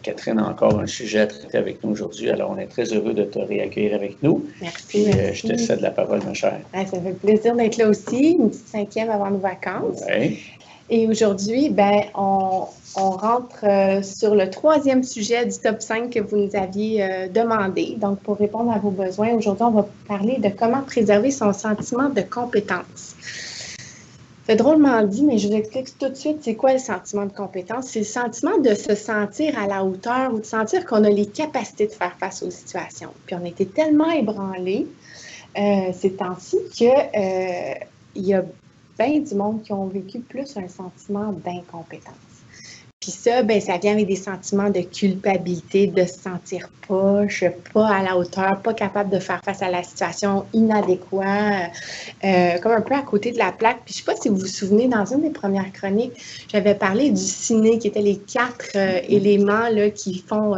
Catherine a encore un sujet à traiter avec nous aujourd'hui. Alors, on est très heureux de te réaccueillir avec nous. Merci. Je te cède la parole, ma chère. Ça fait plaisir d'être là aussi, une petite 5e avant nos vacances. Ouais. Et aujourd'hui, on rentre sur le 3e sujet du top 5 que vous nous aviez demandé. Donc, pour répondre à vos besoins, aujourd'hui, on va parler de comment préserver son sentiment de compétence. C'est drôlement dit, mais je vous explique tout de suite c'est quoi le sentiment de compétence. C'est le sentiment de se sentir à la hauteur ou de sentir qu'on a les capacités de faire face aux situations. Puis on a été tellement ébranlés ces temps-ci qu'il y a bien du monde qui ont vécu plus un sentiment d'incompétence. Puis ça, ça vient avec des sentiments de culpabilité, de se sentir poche, pas à la hauteur, pas capable de faire face à la situation, inadéquat, comme un peu à côté de la plaque. Puis je sais pas si vous vous souvenez, dans une des premières chroniques, j'avais parlé du ciné, qui étaient les 4 éléments là, qui font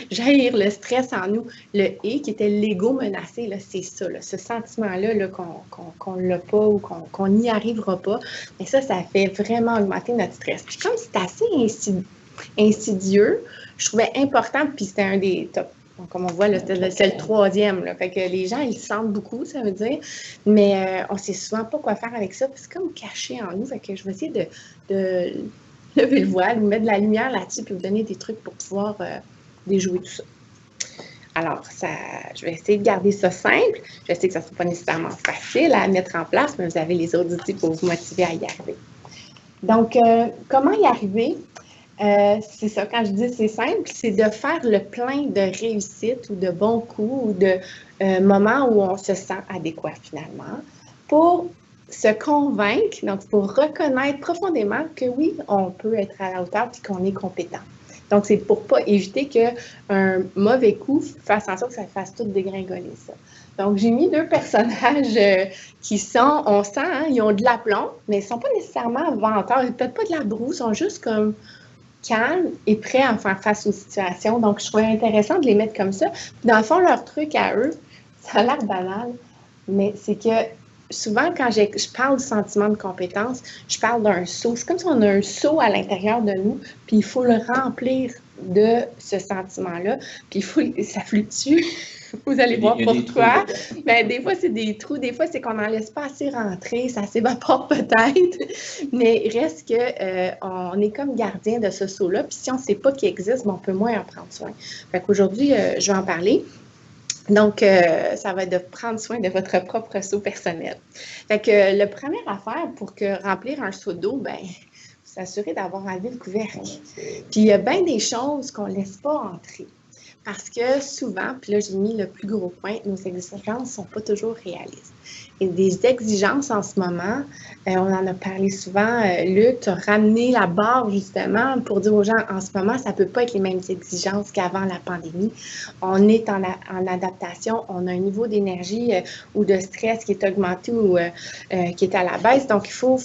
jaillir le stress en nous. Le « et » qui était l'ego menacé, c'est ça, là, ce sentiment-là là, qu'on l'a pas ou qu'on n'y arrivera pas. Et ça fait vraiment augmenter notre stress. Puis comme c'est assez insidieux, je trouvais important, puis c'était un des top. Donc, comme on voit, c'est le 3e. Là. Fait que les gens, ils sentent beaucoup, ça veut dire, mais on ne sait souvent pas quoi faire avec ça, puis c'est comme caché en nous. Fait que je vais essayer de lever le voile, vous mettre de la lumière là-dessus, puis vous donner des trucs pour pouvoir déjouer tout ça. Alors, je vais essayer de garder ça simple. Je sais que ça ne sera pas nécessairement facile à mettre en place, mais vous avez les autres outils pour vous motiver à y arriver. Donc, comment y arriver? C'est ça, quand je dis c'est simple, c'est de faire le plein de réussites ou de bons coups ou de moments où on se sent adéquat finalement pour se convaincre, donc pour reconnaître profondément que oui, on peut être à la hauteur et qu'on est compétent. Donc, c'est pour ne pas éviter qu'un mauvais coup fasse en sorte que ça fasse tout dégringoler ça. Donc, j'ai mis 2 personnages qui sont, on sent, ils ont de l'aplomb, mais ils ne sont pas nécessairement vanteurs, ils n'ont peut-être pas de la broue, ils sont juste comme calmes et prêts à faire face aux situations. Donc, je trouvais intéressant de les mettre comme ça. Dans le fond, leur truc à eux, ça a l'air banal, mais c'est que souvent, quand je parle du sentiment de compétence, je parle d'un seau. C'est comme si on a un seau à l'intérieur de nous, puis il faut le remplir de ce sentiment-là, puis ça fluctue. Vous allez voir pourquoi. Des fois, c'est des trous. Des fois, c'est qu'on n'en laisse pas assez rentrer. Ça s'évapore peut-être. Mais il reste qu'on est comme gardien de ce seau-là. Puis si on ne sait pas qu'il existe, on peut moins en prendre soin. Fait qu'aujourd'hui, je vais en parler. Donc, ça va être de prendre soin de votre propre seau personnel. Fait que la première affaire pour remplir un seau d'eau, s'assurer d'avoir enlevé le couvercle. Puis, il y a bien des choses qu'on ne laisse pas entrer. Parce que souvent, puis là, j'ai mis le plus gros point, nos exigences ne sont pas toujours réalistes. Et des exigences en ce moment, on en a parlé souvent, Luc, tu as ramené la barre justement pour dire aux gens, en ce moment, ça ne peut pas être les mêmes exigences qu'avant la pandémie. On est en adaptation, on a un niveau d'énergie ou de stress qui est augmenté ou qui est à la baisse. Donc, il faut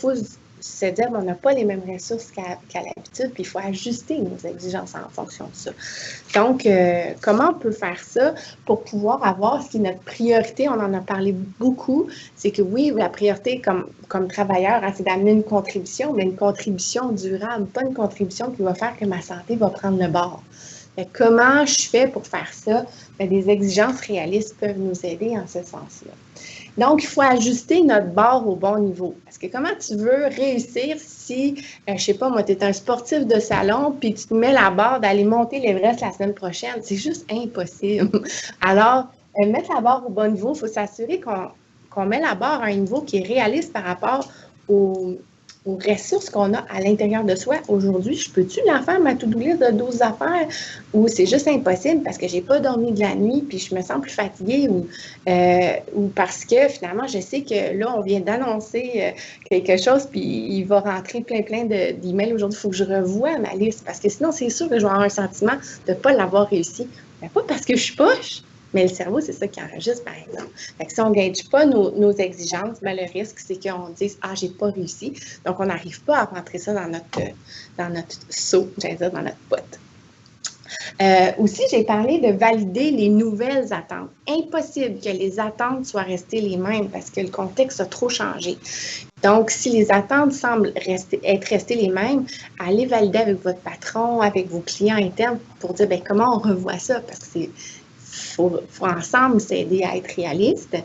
se dire qu'on n'a pas les mêmes ressources qu'à l'habitude, puis il faut ajuster nos exigences en fonction de ça. Donc, comment on peut faire ça pour pouvoir avoir ce qui est notre priorité? On en a parlé beaucoup. C'est que oui, la priorité comme travailleur, c'est d'amener une contribution, mais une contribution durable, pas une contribution qui va faire que ma santé va prendre le bord. Comment je fais pour faire ça? Des exigences réalistes peuvent nous aider en ce sens-là. Donc, il faut ajuster notre barre au bon niveau. Parce que comment tu veux réussir si, je ne sais pas, moi, tu es un sportif de salon, puis tu te mets la barre d'aller monter l'Everest la semaine prochaine? C'est juste impossible. Alors, mettre la barre au bon niveau, il faut s'assurer qu'on met la barre à un niveau qui est réaliste par rapport aux ressources qu'on a à l'intérieur de soi. Aujourd'hui, je peux-tu la faire, ma to-do list de 12 affaires, ou c'est juste impossible parce que j'ai pas dormi de la nuit puis je me sens plus fatiguée ou parce que finalement, je sais que là, on vient d'annoncer quelque chose puis il va rentrer plein d'emails aujourd'hui. Il faut que je revoie ma liste parce que sinon, c'est sûr que je vais avoir un sentiment de ne pas l'avoir réussi. Mais pas parce que je suis poche, mais le cerveau, c'est ça qui enregistre, par exemple. Fait que si on n'engage pas nos exigences, le risque, c'est qu'on dise « Ah, j'ai pas réussi ». Donc, on n'arrive pas à rentrer ça dans notre seau, j'allais dire, dans notre boîte. Aussi, j'ai parlé de valider les nouvelles attentes. Impossible que les attentes soient restées les mêmes parce que le contexte a trop changé. Donc, si les attentes semblent être restées les mêmes, allez valider avec votre patron, avec vos clients internes pour dire bien, comment on revoit ça parce que faut ensemble s'aider à être réaliste.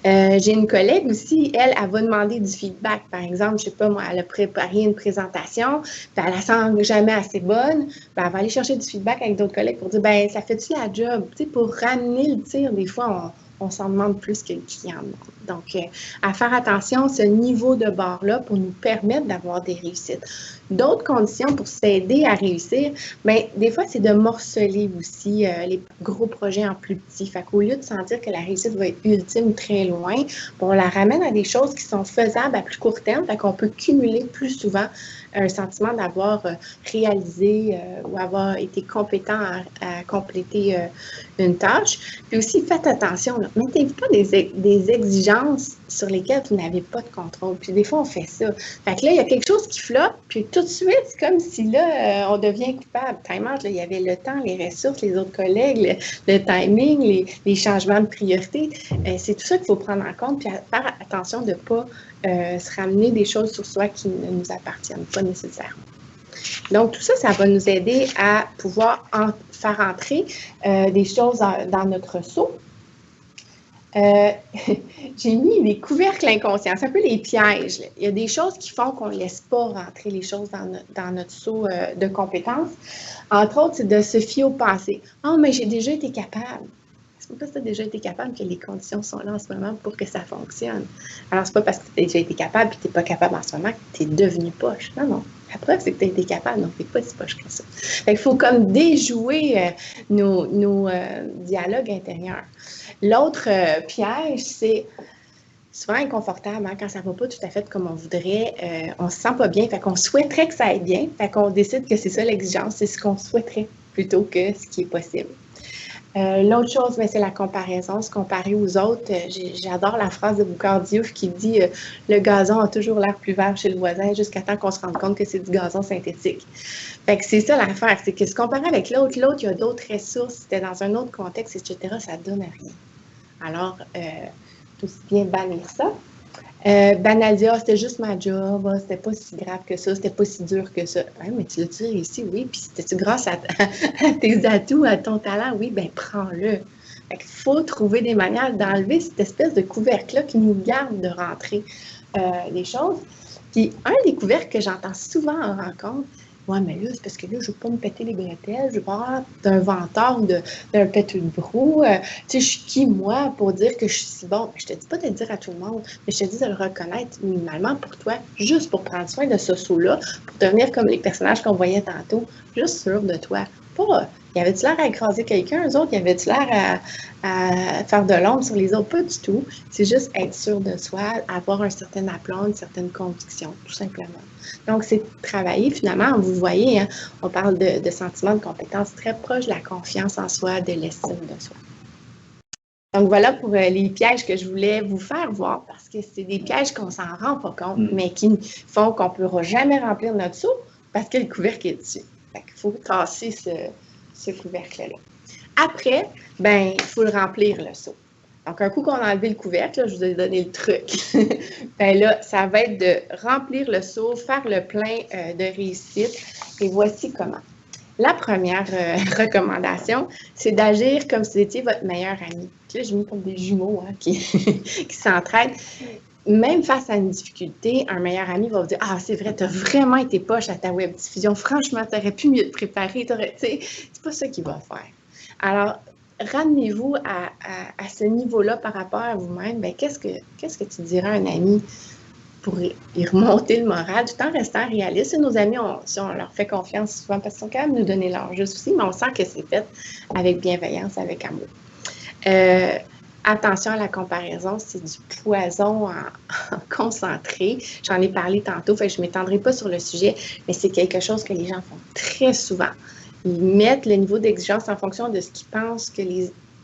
J'ai une collègue aussi, elle va demander du feedback. Par exemple, je ne sais pas, moi, elle a préparé une présentation, puis elle la sent jamais assez bonne, puis elle va aller chercher du feedback avec d'autres collègues pour dire, ben ça fait-tu la job? Tu sais, pour ramener le tir, des fois, on s'en demande plus que le client demande. Donc, à faire attention, ce niveau de barre-là pour nous permettre d'avoir des réussites. D'autres conditions pour s'aider à réussir, bien, des fois, c'est de morceler aussi les gros projets en plus petits. Fait qu'au lieu de sentir que la réussite va être ultime très loin, on la ramène à des choses qui sont faisables à plus court terme, fait qu'on peut cumuler plus souvent un sentiment d'avoir réalisé ou avoir été compétent à compléter une tâche. Puis aussi, faites attention, mettez-vous pas des exigences sur lesquelles vous n'avez pas de contrôle. Puis des fois, on fait ça. Fait que là, il y a quelque chose qui flotte, puis tout de suite, c'est comme si là, on devient coupable. Time out, là, il y avait le temps, les ressources, les autres collègues, le timing, les changements de priorité. C'est tout ça qu'il faut prendre en compte, puis faire attention de ne pas se ramener des choses sur soi qui ne nous appartiennent pas nécessairement. Donc, tout ça, ça va nous aider à pouvoir faire entrer des choses dans notre seau. J'ai mis les couvercles inconscients, c'est un peu les pièges. Il y a des choses qui font qu'on ne laisse pas rentrer les choses dans notre seau de compétences. Entre autres, c'est de se fier au passé. « Oh, mais j'ai déjà été capable. » C'est pas parce que tu as déjà été capable que les conditions sont là en ce moment pour que ça fonctionne. Alors, c'est pas parce que tu as déjà été capable et que tu n'es pas capable en ce moment que tu es devenu poche. Non, non. La preuve, c'est que tu as été capable, donc tu n'es pas si poche que ça. Fait qu'il faut comme déjouer nos dialogues intérieurs. L'autre piège, c'est souvent inconfortable, hein, quand ça ne va pas tout à fait comme on voudrait, on ne se sent pas bien, fait qu'on souhaiterait que ça aille bien, fait qu'on décide que c'est ça l'exigence, c'est ce qu'on souhaiterait plutôt que ce qui est possible. L'autre chose, c'est la comparaison, se comparer aux autres. J'adore la phrase de Boucard Diouf qui dit « Le gazon a toujours l'air plus vert chez le voisin jusqu'à temps qu'on se rende compte que c'est du gazon synthétique. » Fait que c'est ça l'affaire, c'est que se comparer avec l'autre, il y a d'autres ressources, c'était dans un autre contexte, etc., ça ne donne rien. Alors, tout aussi bien bannir ça. Banaliser, c'était juste ma job, c'était pas si grave que ça, c'était pas si dur que ça. Ouais, mais tu l'as-tu réussi? Oui, puis c'était-tu grâce à tes atouts, à ton talent? Oui, bien, prends-le. Il faut trouver des manières d'enlever cette espèce de couvercle-là qui nous garde de rentrer les choses. Puis, un des couvercles que j'entends souvent en rencontre, ouais, mais là, c'est parce que là, je ne veux pas me péter les bretelles, je veux pas avoir d'un venteur ou d'un péteux de brou. Tu sais, je suis qui, moi, pour dire que je suis si bon? Je ne te dis pas de le dire à tout le monde, mais je te dis de le reconnaître minimalement pour toi, juste pour prendre soin de ce saut-là, pour devenir comme les personnages qu'on voyait tantôt, juste sûr de toi. Pas, y avait-tu l'air à écraser quelqu'un, eux autres? Y avait-tu l'air à faire de l'ombre sur les autres? Pas du tout. C'est juste être sûr de soi, avoir un certain aplomb, une certaine conviction, tout simplement. Donc, c'est travailler finalement, vous voyez, hein, on parle de sentiments de compétence très proche de la confiance en soi, de l'estime de soi. Donc, voilà pour les pièges que je voulais vous faire voir, parce que c'est des pièges qu'on s'en rend pas compte, mais qui font qu'on ne pourra jamais remplir notre seau parce que le couvercle est dessus. Fait qu'il faut tasser ce couvercle-là. Après, ben, il faut le remplir, le seau. Donc, un coup qu'on a enlevé le couvercle, là, je vous ai donné le truc. Ben là, ça va être de remplir le seau, faire le plein de réussite. Et voici comment. La première recommandation, c'est d'agir comme si vous étiez votre meilleur ami. Là, j'ai mis comme des jumeaux hein, qui s'entraident. Même face à une difficulté, un meilleur ami va vous dire « Ah, c'est vrai, tu as vraiment été poche à ta webdiffusion. Franchement, tu aurais pu mieux te préparer. » C'est pas ça qu'il va faire. Alors, ramenez-vous à ce niveau-là par rapport à vous-même. Ben, qu'est-ce que tu dirais à un ami pour y remonter le moral tout en restant réaliste? Et nos amis, si on leur fait confiance souvent, parce qu'ils sont quand même nous donner leur juste aussi, mais on sent que c'est fait avec bienveillance, avec amour. Attention à la comparaison, c'est du poison en concentré. J'en ai parlé tantôt, fait que je ne m'étendrai pas sur le sujet, mais c'est quelque chose que les gens font très souvent. Ils mettent le niveau d'exigence en fonction de ce qu'ils pensent que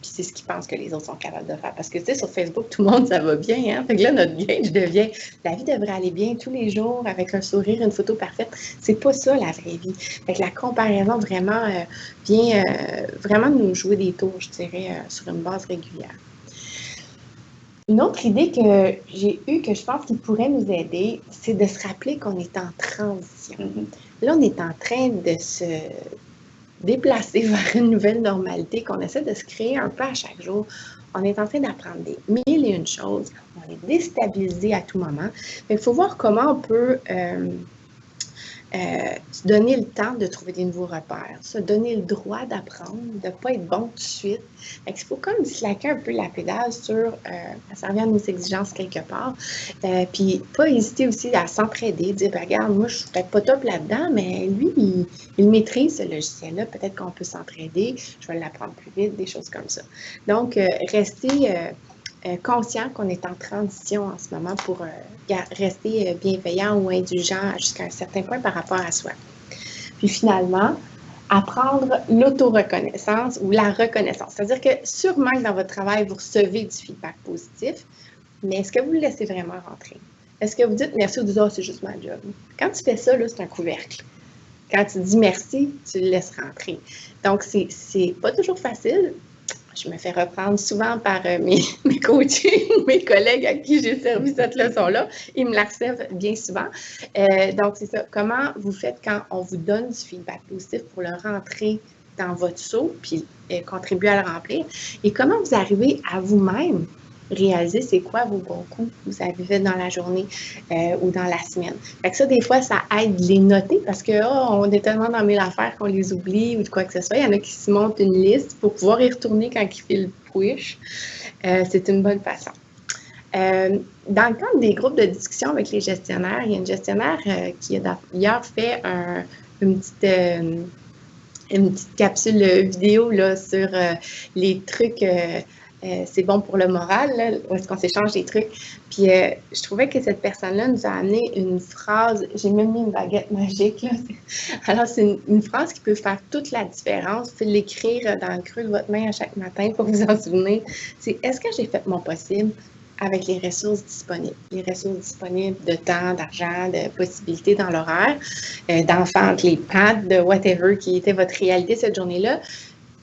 Puis c'est ce qu'ils pensent que les autres sont capables de faire. Parce que, tu sais, sur Facebook, tout le monde, ça va bien, hein? Fait que là, notre gauge devient, la vie devrait aller bien tous les jours, avec un sourire, une photo parfaite. C'est pas ça, la vraie vie. Fait que la comparaison, vraiment, vient vraiment nous jouer des tours, je dirais, sur une base régulière. Une autre idée que j'ai eue, que je pense qui pourrait nous aider, c'est de se rappeler qu'on est en transition. Là, on est en train de se déplacer vers une nouvelle normalité, qu'on essaie de se créer un peu à chaque jour. On est en train d'apprendre des mille et une choses. On est déstabilisé à tout moment. Il faut voir comment on peut se donner le temps de trouver des nouveaux repères, se donner le droit d'apprendre, de ne pas être bon tout de suite. Il faut comme slacker un peu la pédale sur, ça revient à nos exigences quelque part, puis pas hésiter aussi à s'entraider, dire, ben, regarde, moi je suis peut-être pas top là-dedans, mais lui, il maîtrise ce logiciel-là, peut-être qu'on peut s'entraider, je vais l'apprendre plus vite, des choses comme ça. Donc, rester conscient qu'on est en transition en ce moment pour rester bienveillant ou indulgent jusqu'à un certain point par rapport à soi. Puis finalement, apprendre l'auto-reconnaissance ou la reconnaissance. C'est-à-dire que sûrement que dans votre travail, vous recevez du feedback positif, mais est-ce que vous le laissez vraiment rentrer? Est-ce que vous dites merci ou vous dites « oh, c'est juste ma job ». Quand tu fais ça, là, c'est un couvercle. Quand tu dis merci, tu le laisses rentrer. Donc, c'est pas toujours facile. Je me fais reprendre souvent par mes coachs, mes collègues à qui j'ai servi cette leçon-là. Ils me la reçoivent bien souvent. Donc, c'est ça. Comment vous faites quand on vous donne du feedback positif pour le rentrer dans votre seau, puis contribuer à le remplir? Et comment vous arrivez à vous-même réaliser c'est quoi vos bons coups que vous avez fait dans la journée ou dans la semaine. Fait que ça, des fois, ça aide de les noter parce que on est tellement dans mille affaires qu'on les oublie ou de quoi que ce soit. Il y en a qui se montent une liste pour pouvoir y retourner quand ils filent le push. C'est une bonne façon. Dans le cadre des groupes de discussion avec les gestionnaires, il y a une gestionnaire qui a d'ailleurs fait une petite capsule vidéo là, sur les trucs c'est bon pour le moral, là, où est-ce qu'on s'échange des trucs. Puis je trouvais que cette personne-là nous a amené une phrase, j'ai même mis une baguette magique, là. Alors c'est une phrase qui peut faire toute la différence. Vous pouvez l'écrire dans le creux de votre main à chaque matin pour vous en souvenir. C'est « Est-ce que j'ai fait mon possible avec les ressources disponibles? » Les ressources disponibles de temps, d'argent, de possibilités dans l'horaire, d'enfants, les pads, de whatever qui était votre réalité cette journée-là.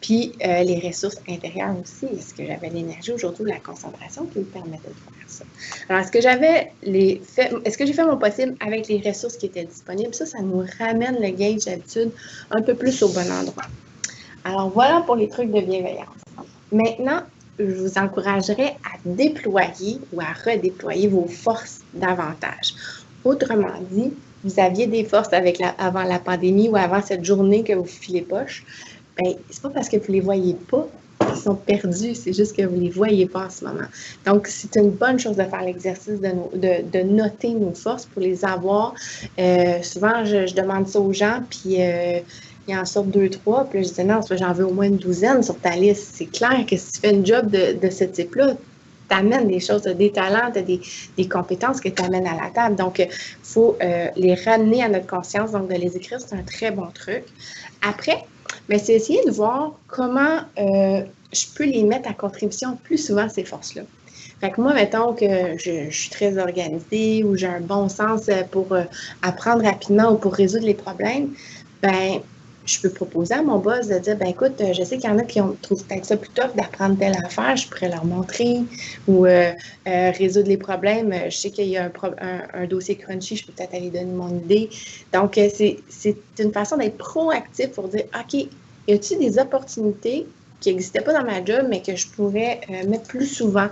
Puis les ressources intérieures aussi. Est-ce que j'avais l'énergie aujourd'hui ou la concentration qui me permettait de faire ça? Alors, est-ce que j'ai fait mon possible avec les ressources qui étaient disponibles? Ça nous ramène le gauge d'habitude un peu plus au bon endroit. Alors, voilà pour les trucs de bienveillance. Maintenant, je vous encouragerais à déployer ou à redéployer vos forces davantage. Autrement dit, vous aviez des forces avant la pandémie ou avant cette journée que vous filez poche. Bien, c'est pas parce que vous ne les voyez pas qu'ils sont perdus, c'est juste que vous ne les voyez pas en ce moment. Donc, c'est une bonne chose de faire l'exercice de noter nos forces pour les avoir. Souvent, je demande ça aux gens, puis il en sort 2, 3, puis là, je dis non, j'en veux au moins une douzaine sur ta liste. C'est clair que si tu fais une job de ce type-là, tu amènes des choses, des talents, des compétences que tu amènes à la table. Donc, il faut les ramener à notre conscience, donc de les écrire, c'est un très bon truc. Après, mais c'est essayer de voir comment je peux les mettre à contribution plus souvent, ces forces-là. Fait que moi, mettons que je suis très organisée ou j'ai un bon sens pour apprendre rapidement ou pour résoudre les problèmes, ben je peux proposer à mon boss de dire, ben écoute, je sais qu'il y en a qui trouvent peut-être ça plus tough d'apprendre telle affaire, je pourrais leur montrer ou résoudre les problèmes. Je sais qu'il y a un dossier crunchy, je peux peut-être aller donner mon idée. Donc, c'est une façon d'être proactif pour dire, OK, y a-t-il des opportunités qui n'existaient pas dans ma job, mais que je pourrais mettre plus souvent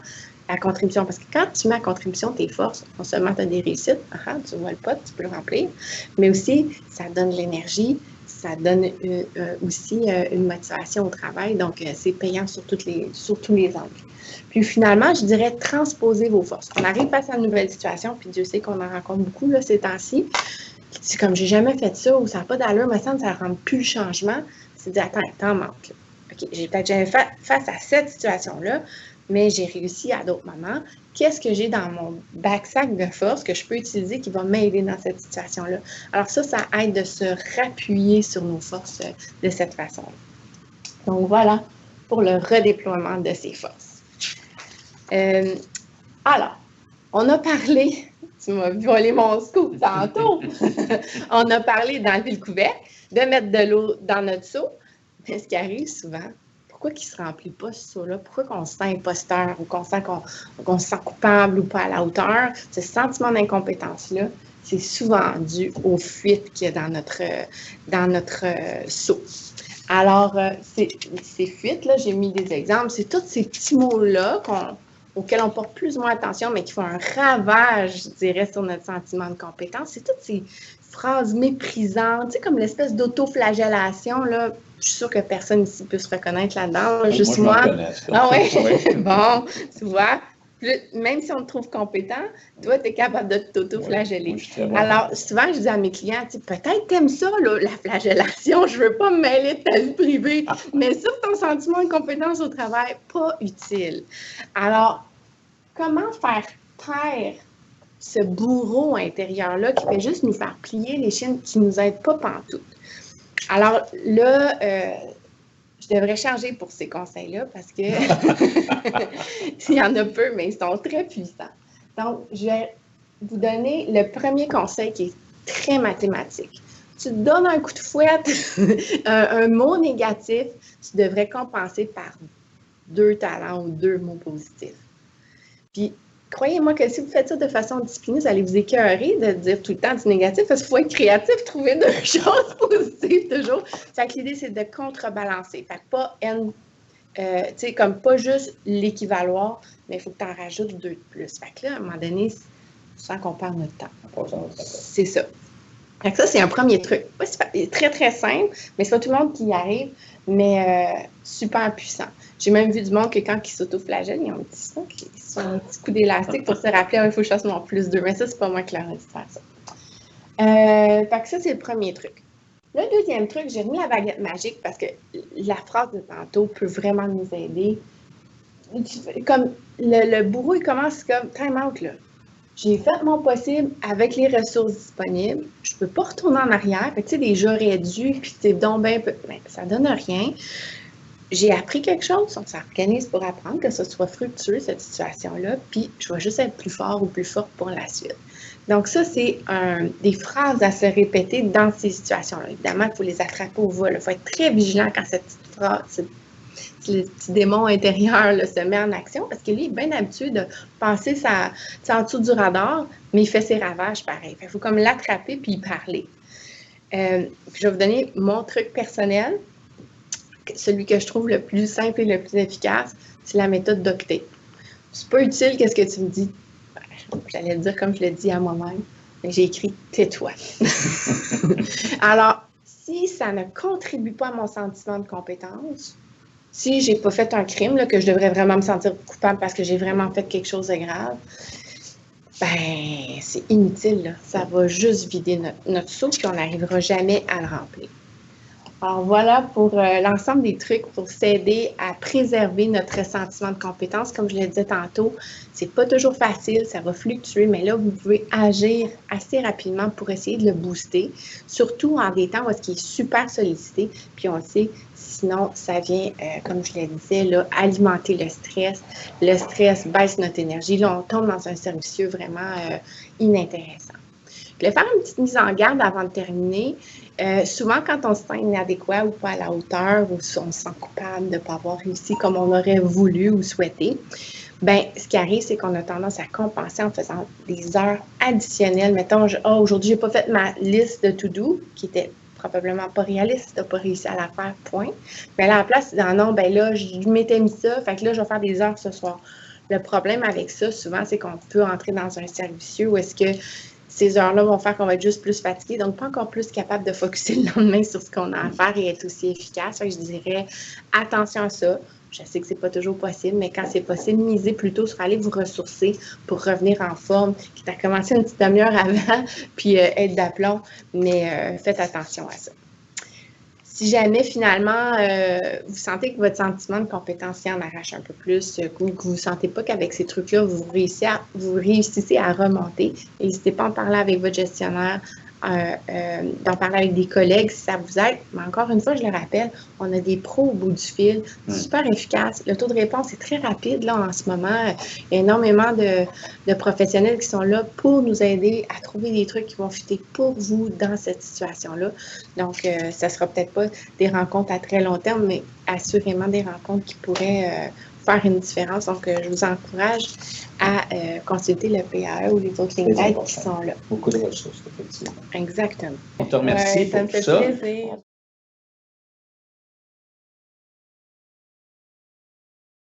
à contribution? Parce que quand tu mets à contribution tes forces, non seulement tu as des réussites, tu vois le pot, tu peux le remplir, mais aussi, ça donne de l'énergie, ça donne aussi une motivation au travail, donc c'est payant sur tous les angles. Puis finalement, je dirais transposer vos forces. On arrive face à une nouvelle situation, puis Dieu sait qu'on en rencontre beaucoup là, ces temps-ci. C'est comme j'ai jamais fait ça ou ça n'a pas d'allure, mais ça ne rend plus le changement. C'est de dire attends, t'en manques. OK, j'ai peut-être jamais fait face à cette situation-là, mais j'ai réussi à d'autres moments. Qu'est-ce que j'ai dans mon backsack de force que je peux utiliser qui va m'aider dans cette situation-là? Alors ça aide de se rappuyer sur nos forces de cette façon-là. Donc voilà, pour le redéploiement de ses forces. Alors, on a parlé, tu m'as volé mon scoop tantôt, on a parlé d'enlever le couvercle, de mettre de l'eau dans notre seau, mais ce qui arrive souvent, pourquoi il ne se remplit pas ce seau-là? Pourquoi qu'on se sent imposteur ou qu'on se sent coupable ou pas à la hauteur? Ce sentiment d'incompétence-là, c'est souvent dû aux fuites qu'il y a dans notre seau. Alors, ces fuites-là, j'ai mis des exemples, c'est tous ces petits mots-là auxquels on porte plus ou moins attention, mais qui font un ravage, je dirais, sur notre sentiment de compétence. C'est toutes ces phrases méprisantes, tu sais, comme l'espèce d'autoflagellation, là. Je suis sûre que personne ici peut se reconnaître là-dedans. Juste moi. Ah oui? Bon, tu vois. Même si on te trouve compétent, toi, tu es capable de t'auto-flageller. Alors, souvent, je dis à mes clients, peut-être t'aimes ça, là, la flagellation, je ne veux pas me mêler de ta vie privée, mais sur ton sentiment de compétence au travail, pas utile. Alors, comment faire taire ce bourreau intérieur-là qui fait juste nous faire plier les chaînes, qui ne nous aide pas pantoute? Alors là, je devrais changer pour ces conseils-là parce que il y en a peu, mais ils sont très puissants. Donc, je vais vous donner le premier conseil qui est très mathématique. Tu te donnes un coup de fouette, un mot négatif, tu devrais compenser par 2 talents ou 2 mots positifs. Puis, croyez-moi que si vous faites ça de façon disciplinée, vous allez vous écœurer de dire tout le temps du négatif parce qu'il faut être créatif, trouver 2 choses positives toujours. Fait que l'idée, c'est de contrebalancer. Fait que pas tu sais, comme pas juste l'équivaloir, mais il faut que tu en rajoutes 2 de plus. Fait que là, à un moment donné, sans qu'on perde notre temps. C'est ça. Fait que ça, c'est un premier truc. C'est très, très simple, mais c'est pas tout le monde qui y arrive, mais super puissant. J'ai même vu du monde que quand ils s'auto-flagellent, ils ont un petit son, ils sont un petit coup d'élastique pour se rappeler, il faut que je fasse mon plus 2. Mais ça, c'est pas moi qui leur ai dit de faire ça. Fait que ça, c'est le premier truc. Le deuxième truc, j'ai remis la baguette magique parce que la phrase de tantôt peut vraiment nous aider. Comme le bourreau, il commence comme time out, là. J'ai fait mon possible avec les ressources disponibles. Je ne peux pas retourner en arrière. Tu sais, des j'aurais dû, puis c'est donc bien peu. Ben, ça ne donne rien. J'ai appris quelque chose, on s'organise pour apprendre, que ce soit fructueux, cette situation-là, puis je vais juste être plus fort ou plus forte pour la suite. Donc ça, c'est des phrases à se répéter dans ces situations-là. Évidemment, il faut les attraper au vol. Il faut être très vigilant quand cette petite phrase, le petit démon intérieur là, se met en action parce que lui, il est bien habitué de passer en dessous du radar, mais il fait ses ravages pareil. Il faut comme l'attraper puis y parler. Puis je vais vous donner mon truc personnel. Celui que je trouve le plus simple et le plus efficace, c'est la méthode d'octet. C'est pas utile, qu'est-ce que tu me dis? J'allais le dire comme je le dis à moi-même, mais j'ai écrit « tais-toi ». Alors, si ça ne contribue pas à mon sentiment de compétence, si j'ai pas fait un crime, là, que je devrais vraiment me sentir coupable parce que j'ai vraiment fait quelque chose de grave, ben c'est inutile, là. Ça va juste vider notre seau puis on n'arrivera jamais à le remplir. Alors voilà pour l'ensemble des trucs pour s'aider à préserver notre sentiment de compétence. Comme je le disais tantôt, c'est pas toujours facile, ça va fluctuer, mais là, vous pouvez agir assez rapidement pour essayer de le booster, surtout en des temps où il est super sollicité, puis on le sait, sinon ça vient, comme je le disais, là, alimenter le stress. Le stress baisse notre énergie. Là, on tombe dans un cercle vicieux vraiment inintéressant. Je vais faire une petite mise en garde avant de terminer. Souvent, quand on se sent inadéquat ou pas à la hauteur, ou on se sent coupable de ne pas avoir réussi comme on aurait voulu ou souhaité, bien, ce qui arrive, c'est qu'on a tendance à compenser en faisant des heures additionnelles. Mettons, aujourd'hui, je n'ai pas fait ma liste de to-do, qui était probablement pas réaliste, tu n'as pas réussi à la faire, point. Mais à la place, non, ben là, je m'étais mis ça, fait que là, je vais faire des heures ce soir. Le problème avec ça, souvent, c'est qu'on peut entrer dans un cercle vicieux où est-ce que ces heures-là vont faire qu'on va être juste plus fatigué, donc pas encore plus capable de focusser le lendemain sur ce qu'on a à faire et être aussi efficace. Fait que je dirais attention à ça. Je sais que c'est pas toujours possible, mais quand c'est possible, misez plutôt sur aller vous ressourcer pour revenir en forme, quitte à commencer une petite demi-heure avant, puis être d'aplomb, mais faites attention à ça. Si jamais, finalement, vous sentez que votre sentiment de compétence en arrache un peu plus, que vous ne sentez pas qu'avec ces trucs-là, vous réussissez à remonter, n'hésitez pas à en parler avec votre gestionnaire, d'en parler avec des collègues si ça vous aide. Mais encore une fois, je le rappelle, on a des pros au bout du fil, super efficace. Le taux de réponse est très rapide là, en ce moment. Il y a énormément de professionnels qui sont là pour nous aider à trouver des trucs qui vont fitter pour vous dans cette situation-là. Donc, ça ne sera peut-être pas des rencontres à très long terme, mais assurément des rencontres qui pourraient faire une différence. Donc, je vous encourage à consulter le PAE ou les autres lignes d'aide qui sont là. Beaucoup de ressources, effectivement. Exactement. On te remercie ça pour me fait tout ça. plaisir.